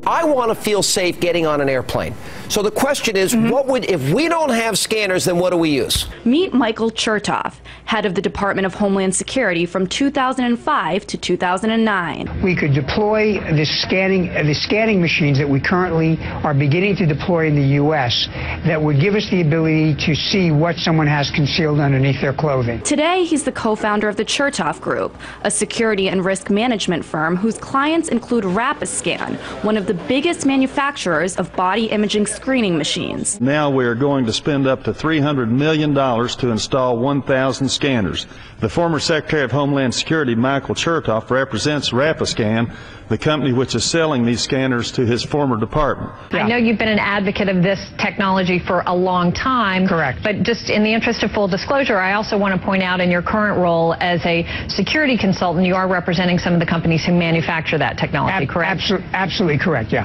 I want to feel safe getting on an airplane. So the question is, what would, if we don't have scanners, then what do we use? Meet Michael Chertoff, head of the Department of Homeland Security from 2005 to 2009. We could deploy the scanning machines that we currently are beginning to deploy in the U.S. that would give us the ability to see what someone has concealed underneath their clothing. Today, he's the co-founder of the Chertoff Group, a security and risk management firm whose clients include Rapiscan, one of the biggest manufacturers of body imaging screening machines. Now we are going to spend up to $300 million to install 1,000 scanners. The former Secretary of Homeland Security, Michael Chertoff, represents Rapiscan, the company which is selling these scanners to his former department. I know you've been an advocate of this technology for a long time. Correct. But just in the interest of full disclosure, I also want to point out in your current role as a security consultant, you are representing some of the companies who manufacture that technology, correct? Absolutely correct, yeah.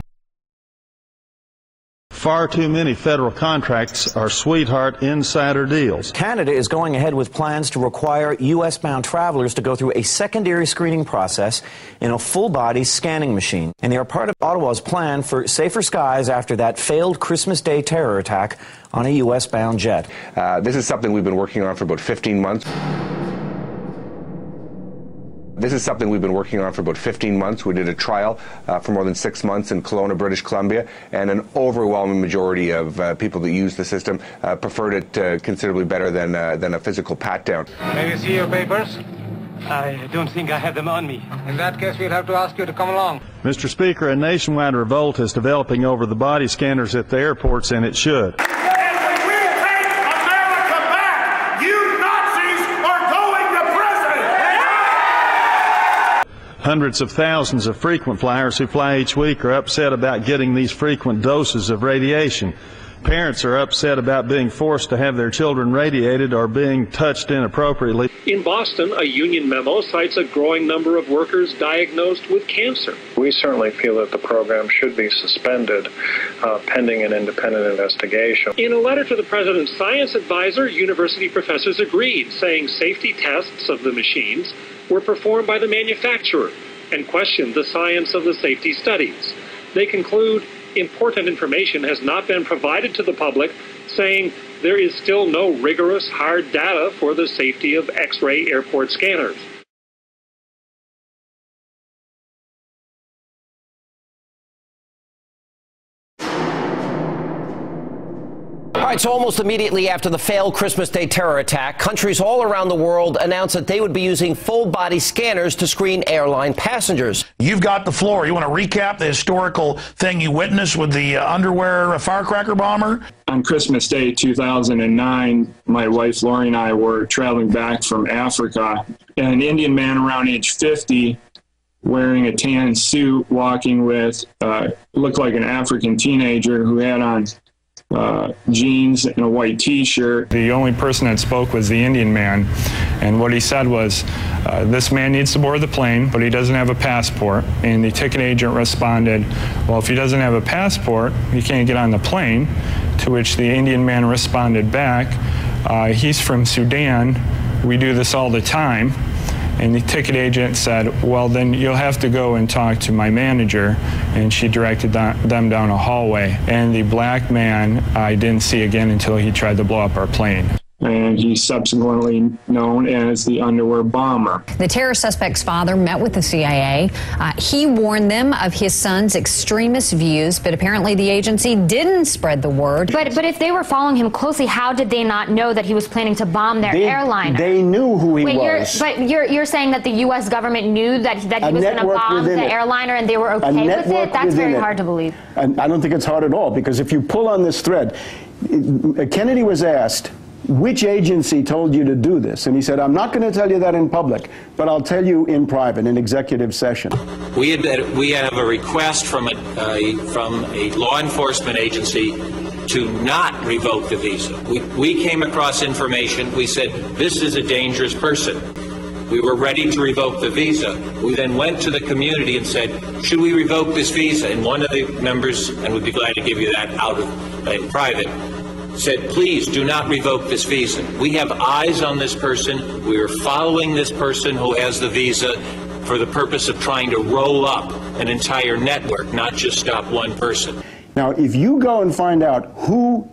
Far too many federal contracts are sweetheart insider deals. Canada is going ahead with plans to require U.S.-bound travelers to go through a secondary screening process in a full-body scanning machine. And they are part of Ottawa's plan for safer skies after that failed Christmas Day terror attack on a U.S.-bound jet. This is something we've been working on for about 15 months. This is something we've been working on for about 15 months. We did a trial for more than 6 months in Kelowna, British Columbia, and an overwhelming majority of people that use the system preferred it considerably better than a physical pat-down. May we see your papers? I don't think I have them on me. In that case, we'll have to ask you to come along. Mr. Speaker, a nationwide revolt is developing over the body scanners at the airports, and it should. Hundreds of thousands of frequent flyers who fly each week are upset about getting these frequent doses of radiation. Parents are upset about being forced to have their children radiated or being touched inappropriately. In Boston, a union memo cites a growing number of workers diagnosed with cancer. We certainly feel that the program should be suspended pending an independent investigation. In a letter to the president's science advisor, university professors agreed, saying safety tests of the machines were performed by the manufacturer and questioned the science of the safety studies. They conclude important information has not been provided to the public, saying there is still no rigorous hard data for the safety of X-ray airport scanners. All right, so almost immediately after the failed Christmas Day terror attack, countries all around the world announced that they would be using full-body scanners to screen airline passengers. You've got the floor. You want to recap the historical thing you witnessed with the underwear firecracker bomber? On Christmas Day 2009, my wife Lori and I were traveling back from Africa, and an Indian man around age 50 wearing a tan suit, walking with, looked like an African teenager who had on jeans and a white t-shirt. The only person that spoke was the Indian man, and what he said was, this man needs to board the plane, but he doesn't have a passport. And the ticket agent responded, well, if he doesn't have a passport, he can't get on the plane. To which the Indian man responded back, he's from Sudan, we do this all the time. And the ticket agent said, well, then you'll have to go and talk to my manager. And she directed them down a hallway. And the black man I didn't see again until he tried to blow up our plane. And he's subsequently known as the underwear bomber. The terror suspect's father met with the CIA. He warned them of his son's extremist views, but apparently the agency didn't spread the word. But if they were following him closely, how did they not know that he was planning to bomb their airliner? They knew who he was. But you're saying that the U.S. government knew that he was going to bomb the airliner and they were okay with it? That's very hard to believe. And I don't think it's hard at all, because if you pull on this thread, Kennedy was asked, which agency told you to do this? And he said, I'm not going to tell you that in public, but I'll tell you in private, in executive session. We have a request from a law enforcement agency to not revoke the visa. We came across information. We said, this is a dangerous person. We were ready to revoke the visa. We then went to the community and said, should we revoke this visa? And one of the members, and we'd be glad to give you that in private, said, please do not revoke this visa. We have eyes on this person. We are following this person who has the visa for the purpose of trying to roll up an entire network, not just stop one person. Now, if you go and find out who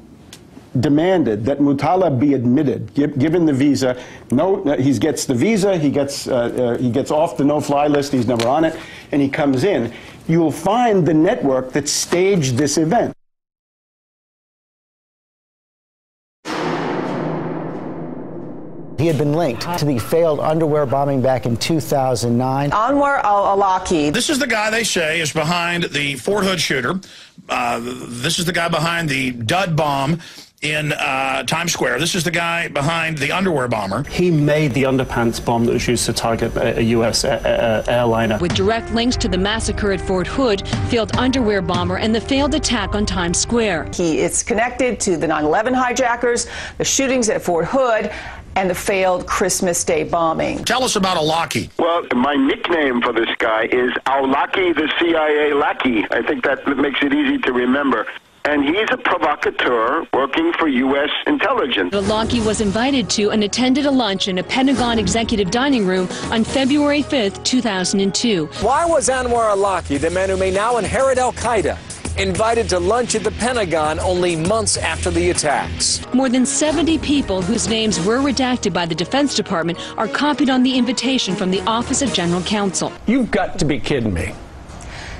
demanded that Mutala be admitted, given the visa, he gets the visa, he gets off the no-fly list, he's never on it, and he comes in, you will find the network that staged this event. He had been linked to the failed underwear bombing back in 2009. Anwar al-Awlaki. This is the guy they say is behind the Fort Hood shooter. This is the guy behind the dud bomb in Times Square. This is the guy behind the underwear bomber. He made the underpants bomb that was used to target a U.S. airliner. With direct links to the massacre at Fort Hood, failed underwear bomber, and the failed attack on Times Square. He is connected to the 9/11 hijackers, the shootings at Fort Hood, and the failed Christmas Day bombing. Tell us about Awlaki. Well, my nickname for this guy is Awlaki the CIA lackey. I think that makes it easy to remember. And he's a provocateur working for U.S. intelligence. Awlaki was invited to and attended a lunch in a Pentagon executive dining room on February 5th, 2002. Why was Anwar Awlaki, the man who may now inherit al-Qaeda, invited to lunch at the Pentagon only months after the attacks? More than 70 people whose names were redacted by the Defense Department are copied on the invitation from the Office of General Counsel. You've got to be kidding me.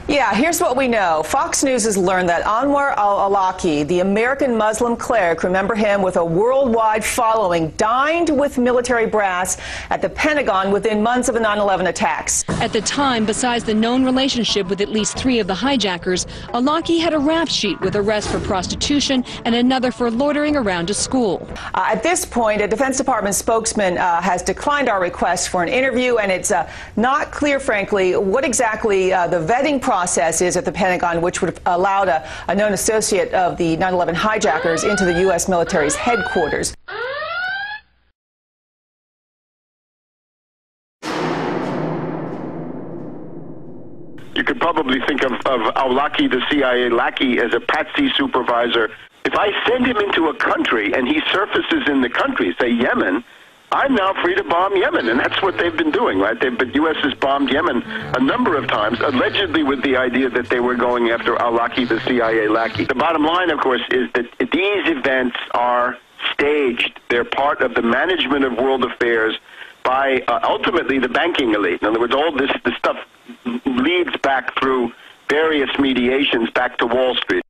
Yeah, here's what we know. Fox News has learned that Anwar al-Awlaki, the American Muslim cleric, remember him, with a worldwide following, dined with military brass at the Pentagon within months of the 9/11 attacks. At the time, besides the known relationship with at least 3 of the hijackers, Awlaki had a rap sheet with arrests for prostitution and another for loitering around a school. At this point, a Defense Department spokesman has declined our request for an interview, and it's not clear, frankly, what exactly the vetting process is at the Pentagon, which would have allowed a known associate of the 9/11 hijackers into the U.S. military's headquarters. You could probably think of Awlaki, the CIA lackey, as a patsy supervisor. If I send him into a country and he surfaces in the country, say Yemen, I'm now free to bomb Yemen, and that's what they've been doing, right? The U.S. has bombed Yemen a number of times, allegedly with the idea that they were going after Awlaki, the CIA lackey. The bottom line, of course, is that these events are staged. They're part of the management of world affairs by ultimately the banking elite. In other words, all this stuff leads back through various mediations back to Wall Street.